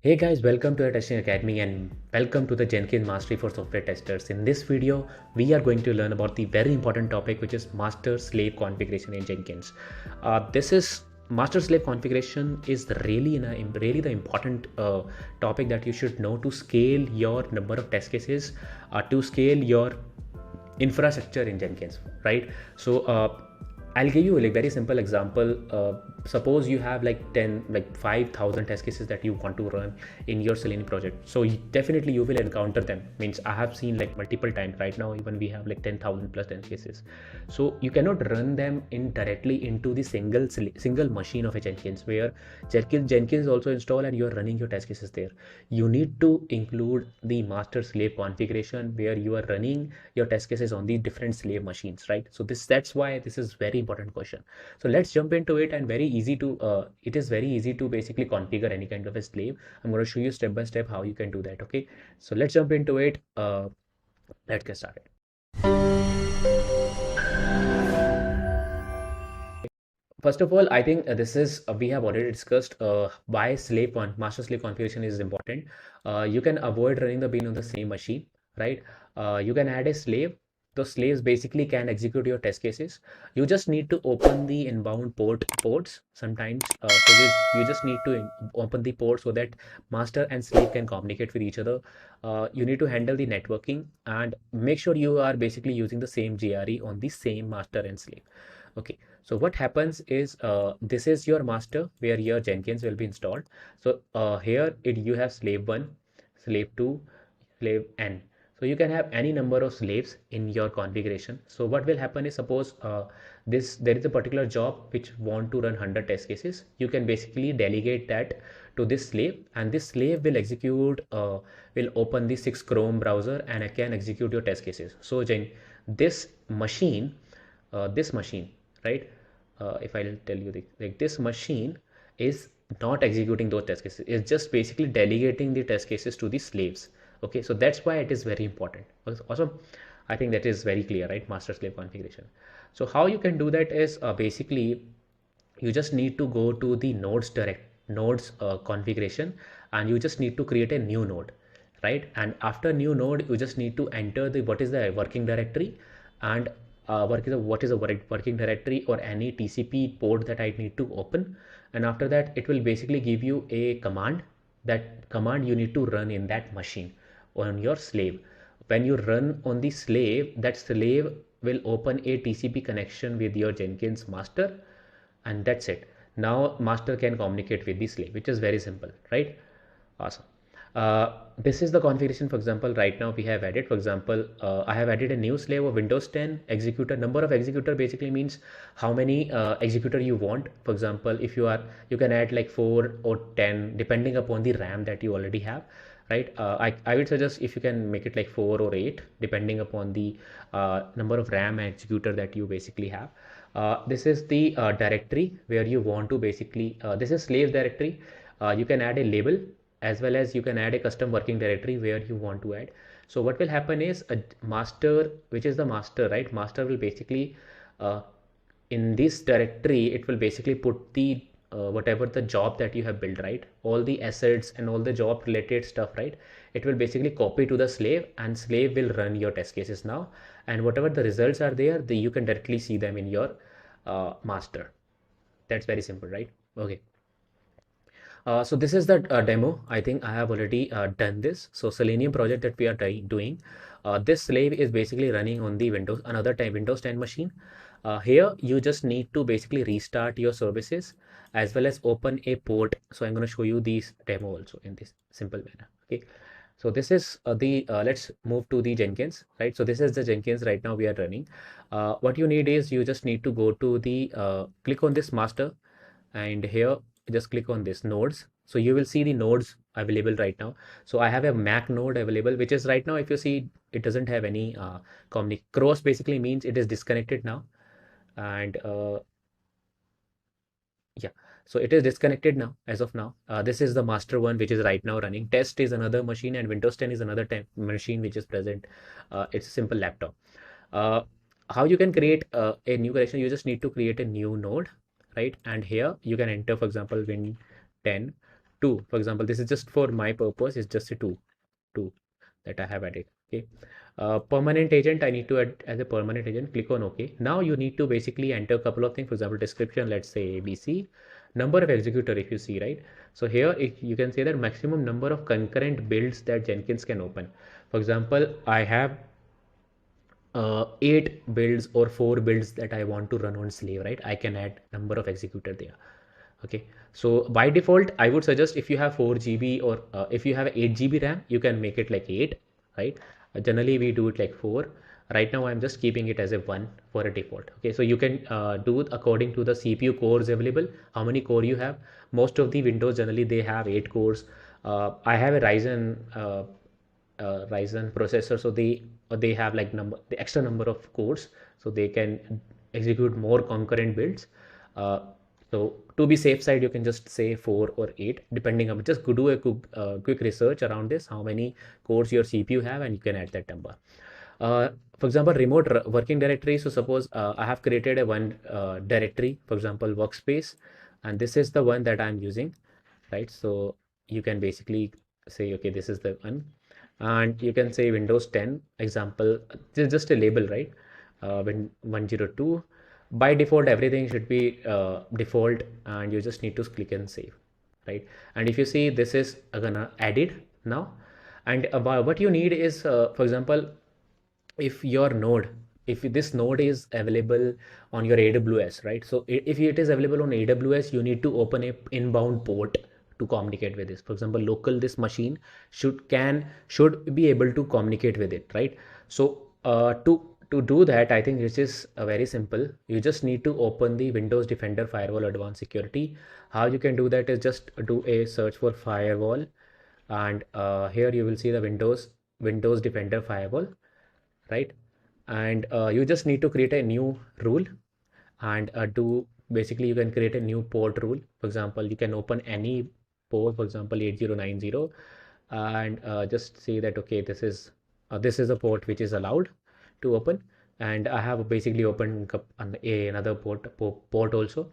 Hey guys, welcome to the Testing Academy and welcome to the Jenkins Mastery for Software Testers. In this video, we are going to learn about the very important topic, which is master slave configuration in Jenkins. This is master slave configuration is really the important topic that you should know to scale your number of test cases, to scale your infrastructure in Jenkins, right? So I'll give you like very simple example. Suppose you have like 5,000 test cases that you want to run in your Selenium project. So definitely you will encounter them. Means I have seen like multiple times right now, even we have like 10,000 plus test cases. So you cannot run them in directly into the single machine of a Jenkins where Jenkins also install and you're running your test cases there. You need to include the master slave configuration where you are running your test cases on the different slave machines, right? So that's why this is very important question. So let's jump into it, and it is very easy to basically configure any kind of a slave. I'm going to show you step by step how you can do that. Okay, so let's jump into it. Let's get started. First of all, I think this is we have already discussed why master slave configuration is important. You can avoid running the bean on the same machine, right? You can add a slave. Those slaves basically can execute your test cases. You just need to open the inbound ports sometimes. You just need to open the port so that master and slave can communicate with each other. You need to handle the networking and make sure you are basically using the same GRE on the same master and slave. Okay, so what happens is this is your master where your Jenkins will be installed. So you have slave 1, slave 2, slave n. So you can have any number of slaves in your configuration. So what will happen is, suppose there is a particular job which want to run 100 test cases. You can basically delegate that to this slave, and this slave will will open the 6 Chrome browser and it can execute your test cases. So this machine, this machine, right? If I'll tell you like this machine is not executing those test cases. It's just basically delegating the test cases to the slaves. Okay, so that's why it is very important. Awesome. I think that is very clear, right? Master slave configuration. So how you can do that is basically you just need to go to the nodes configuration, and you just need to create a new node, right? And after new node, you just need to enter the what is the working directory, and what is a working directory or any TCP port that I need to open. And after that, it will basically give you a command. That command you need to run in that machine on your slave. When you run on the slave, that slave will open a TCP connection with your Jenkins master, and that's it. Now master can communicate with the slave, which is very simple, right? Awesome. This is the configuration. For example, right now we have added, for example, I have added a new slave of Windows 10 executor. Number of executor basically means how many executor you want. For example, if you can add like 4 or 10 depending upon the RAM that you already have, right? I would suggest if you can make it like 4 or 8 depending upon the number of RAM and executor that you basically have. This is the directory where you want to basically, this is slave directory. You can add a label, as well as you can add a custom working directory where you want to add. So what will happen is a master, which is the master, right? Master will basically uh, in this directory, it will basically put the whatever the job that you have built, right? All the assets and all the job related stuff, right? It will basically copy to the slave, and slave will run your test cases now. And whatever the results are there, you can directly see them in your master. That's very simple, right? Okay. So this is the demo. I think I have already done this. So Selenium project that we are doing, this slave is basically running on the Windows 10 machine. Here you just need to basically restart your services as well as open a port. So I'm going to show you this demo also in this simple manner. Okay. So this is let's move to the Jenkins, right? So this is the Jenkins right now we are running. What you need is you just need to go to the click on this master, and here just click on this nodes. So you will see the nodes available right now. So I have a Mac node available, which is right now, if you see, it doesn't have any cross basically means it is disconnected now. And yeah, so it is disconnected now as of now. This is the master one which is right now running. Test is another machine, and Windows 10 is another machine which is present. It's a simple laptop. uh, how you can create a new connection? You just need to create a new node, right? And here you can enter, for example, win 10 two. For example, this is just for my purpose, it's just a two that I have added. Okay. Permanent agent, I need to add as a permanent agent. Click on OK. Now you need to basically enter a couple of things. For example, description, let's say ABC, number of executor, if you see, right? So here, if you can say that maximum number of concurrent builds that Jenkins can open. For example, I have 8 builds or 4 builds that I want to run on slave, right? I can add number of executor there. Okay, so by default, I would suggest if you have 4 GB or if you have 8 GB RAM, you can make it like 8, right? Generally, we do it like 4. Right now, I'm just keeping it as a 1 for a default. Okay, so you can do it according to the CPU cores available, how many core you have. Most of the Windows generally they have 8 cores. I have a Ryzen processor, so they have like the extra number of cores, so they can execute more concurrent builds. So to be safe side, you can just say 4 or 8, depending on, just do a quick research around this, how many cores your CPU have, and you can add that number. For example, remote working directory. So suppose I have created a one directory, for example, workspace, and this is the one that I'm using, right? So you can basically say, okay, this is the one, and you can say Windows 10 example. This is just a label, right? When 102, by default everything should be default, and you just need to click and save, right? And if you see, this is gonna added now, and what you need is, for example, if your node, if this node is available on your AWS, right? So if it is available on AWS, you need to open a inbound port to communicate with this. For example, local, this machine should be able to communicate with it, right? So to do that, I think this is very simple. You just need to open the Windows Defender Firewall Advanced Security. How you can do that is just do a search for firewall, and here you will see the Windows Defender Firewall, right? And you just need to create a new rule, and do basically you can create a new port rule. For example, you can open any port, for example 8090, and just say that, okay, this is a port which is allowed to open, and I have basically opened another port also.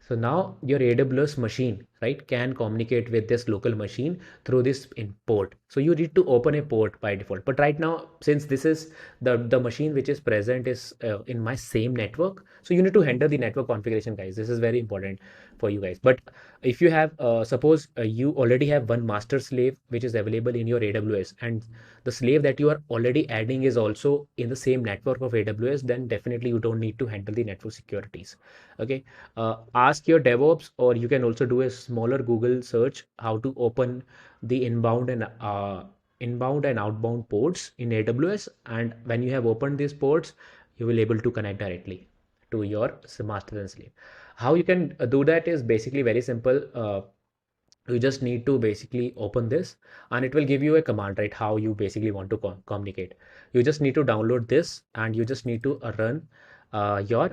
So now your AWS machine, right, can communicate with this local machine through this in port. So you need to open a port by default. But right now, since this is the machine which is present is in my same network, so you need to handle the network configuration, guys. This is very important for you guys. But if you have suppose you already have one master slave which is available in your AWS, and the slave that you are already adding is also in the same network of AWS, then definitely you don't need to handle the network securities. Okay, ask your DevOps, or you can also do a smaller Google search how to open the inbound and outbound ports in AWS, and when you have opened these ports, you will able to connect directly to your master and slave. How you can do that is basically very simple. You just need to basically open this, and it will give you a command, right? How you basically want to communicate. You just need to download this, and you just need to run your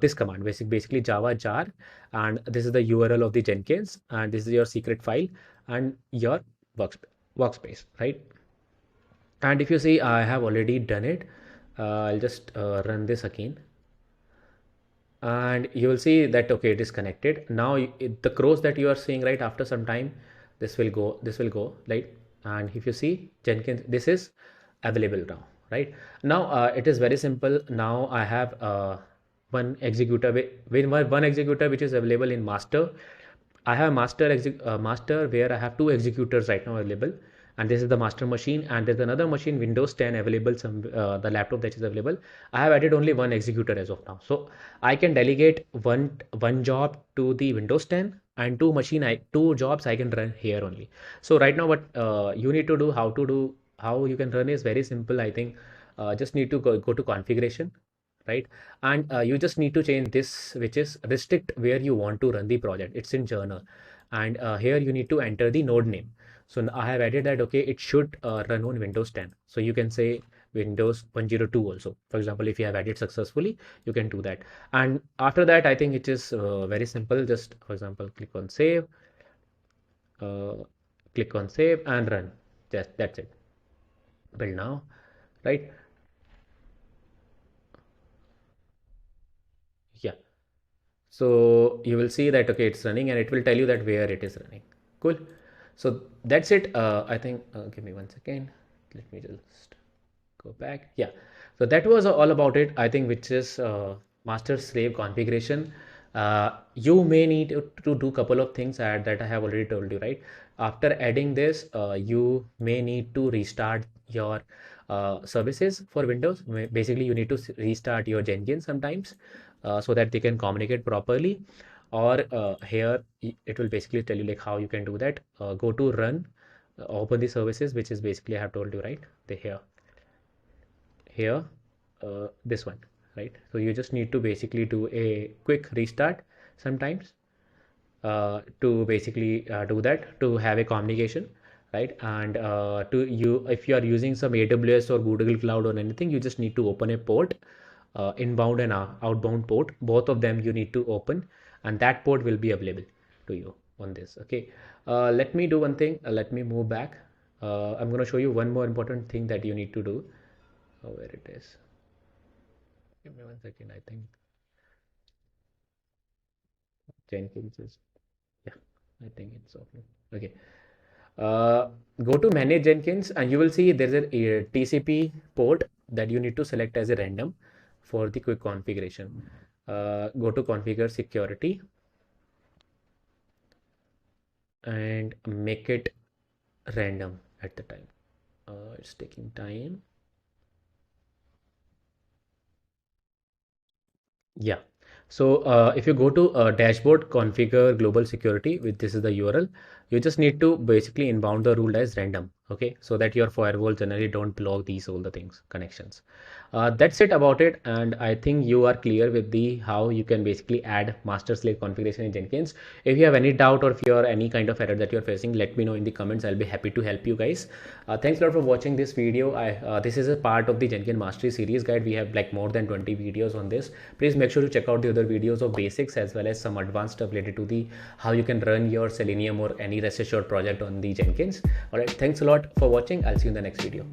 this command, basically java jar, and this is the URL of the Jenkins, and this is your secret file and your workspace, right? And if you see, I have already done it. I'll just run this again, and you will see that, okay, it is connected now. The crows that you are seeing, right, after some time, this will go right. And if you see Jenkins, this is available now, right? Now it is very simple. Now I have one executor one executor which is available in master. I have master where I have two executors right now available, and this is the master machine, and there's another machine Windows 10 available, some the laptop that is available. I have added only one executor as of now, so I can delegate one job to the Windows 10, and two jobs I can run here only. So right now, what you need to do, how you can run is very simple. I think just need to go to configuration, right? And you just need to change this, which is restrict where you want to run the project. It's in journal, and here you need to enter the node name. So I have added that, okay, it should run on Windows 10. So you can say Windows 102 also. For example, if you have added successfully, you can do that. And after that, I think it is very simple. Just for example, uh, click on save and run. Just that's it. Build now, right? Yeah. So you will see that, okay, it's running, and it will tell you that where it is running. Cool. So that's it. I think, give me 1 second. Let me just go back. Yeah. So that was all about it, I think, which is master slave configuration. You may need to do couple of things that I have already told you, right? After adding this, you may need to restart your services for Windows. Basically, you need to restart your Jenkins sometimes so that they can communicate properly. Or here it will basically tell you like how you can do that. Go to run, open the services, which is basically I have told you, right? The here this one, right? So you just need to basically do a quick restart sometimes to basically do that to have a communication, right? And to you, if you are using some AWS or Google Cloud or anything, you just need to open a port, inbound and outbound port, both of them you need to open, and that port will be available to you on this. Okay, let me do one thing. Let me move back. I'm going to show you one more important thing that you need to do. Where it is? Give me 1 second. I think Jenkins is, yeah, I think it's open. Okay. Uh, Go to manage Jenkins and you will see there's a TCP port that you need to select as a random for the quick configuration. Go to configure security and make it random at the time. It's taking time. Yeah. So if you go to dashboard configure global security, with this is the URL, you just need to basically inbound the rule as random. Okay, so that your firewall generally don't block these all the things connections. That's it about it, and I think you are clear with the how you can basically add master slave configuration in Jenkins. If you have any doubt or if you are any kind of error that you're facing, let me know in the comments. I'll be happy to help you guys. Thanks a lot for watching this video. This is a part of the Jenkins Mastery series guide. We have like more than 20 videos on this. Please make sure to check out the other videos of basics as well as some advanced stuff related to the how you can run your Selenium or any rest assured project on the Jenkins. All right, thanks a lot for watching. I'll see you in the next video.